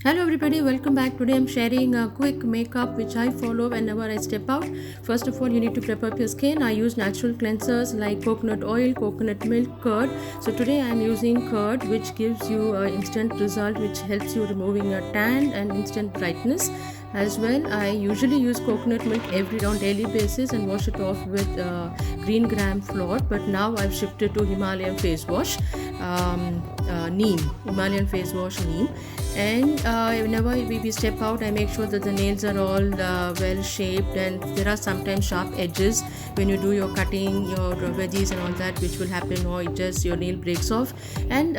Hello everybody, welcome back. Today I'm sharing a quick makeup which I follow whenever I step out. First of all, you need to prep up your skin. I use natural cleansers like coconut oil, coconut milk, curd. So today I'm using curd, which gives you an instant result, which helps you removing a tan and instant brightness. As well, I usually use coconut milk on daily basis and wash it off with green gram flour, but now I've shifted to Himalayan face wash, neem, Himalayan face wash neem. And whenever we step out, I make sure that the nails are all well shaped, and there are sometimes sharp edges when you do your cutting, your veggies and all that, which will happen, or it just your nail breaks off. And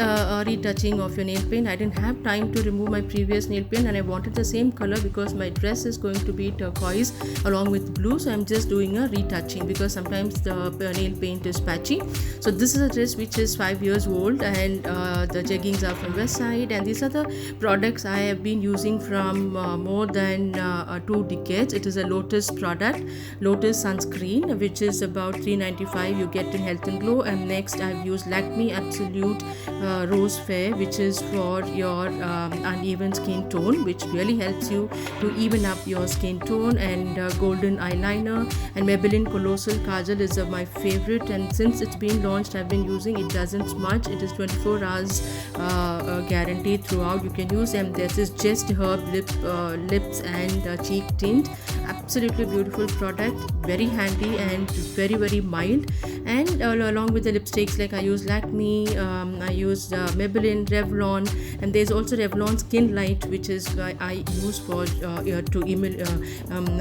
retouching of your nail paint. I didn't have time to remove my previous nail paint, and I wanted the same color because my dress is going to be turquoise along with blue, so I'm just doing a retouching because sometimes the nail paint is patchy. So this is a dress which is 5 years old, and the jeggings are from West Side, and these are the products I have been using from more than 2 decades. It is a Lotus product, Lotus sunscreen, which is about $3.95 you get in Health and Glow. And next I've used Lakme Absolute Rose Fair, which is for your uneven skin tone, which really helps you to even up your skin tone. And golden eyeliner, and Maybelline Colossal Kajal is my favorite, and since it's been launched I've been using it. Doesn't smudge, it is 24 hours guaranteed throughout. You can use them. This is Just Herb lips and cheek tint. Absolutely beautiful product, very handy and very mild. And along with the lipsticks, like I use Lakme, I use Maybelline Revlon, and there's also Revlon Skin Light, which is I use for to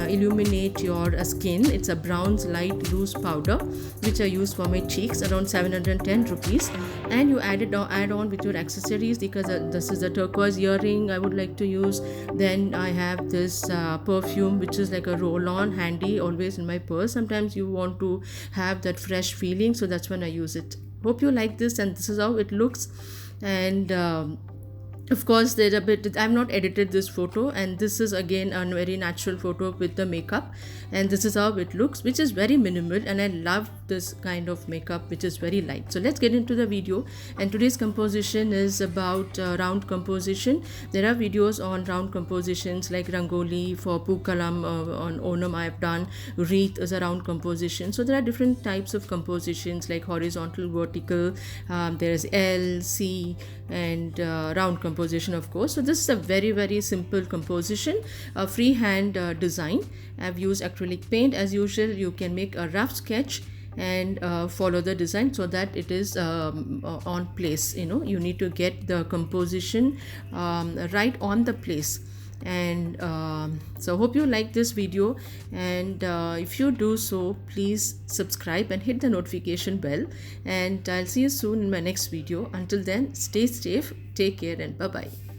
illuminate your skin. It's a bronze light loose powder which I use for my cheeks, around 710 rupees. And you add on with your accessories, because this is a turquoise earring I would like to use. Then I have this perfume, which is like a roll-on, handy, always in my purse. Sometimes you want to have that fresh feeling, so that's when I use it. Hope you like this, and this is how it looks. And of course, there's a bit, I've not edited this photo, and this is again a very natural photo with the makeup, and this is how it looks, which is very minimal, and I love this kind of makeup which is very light. So let's get into the video. And today's composition is about round composition. There are videos on round compositions like Rangoli for Pookalam, on Onam I have done. Wreath is a round composition. So there are different types of compositions like horizontal, vertical, there is L, C, and round composition, of course. So this is a very simple composition, a freehand design. I've used acrylic paint. As usual, you can make a rough sketch and follow the design so that it is on place. You need to get the composition right on the place. And so hope you like this video, and if you do so, please subscribe and hit the notification bell, and I'll see you soon in my next video. Until then, stay safe, take care, and bye bye.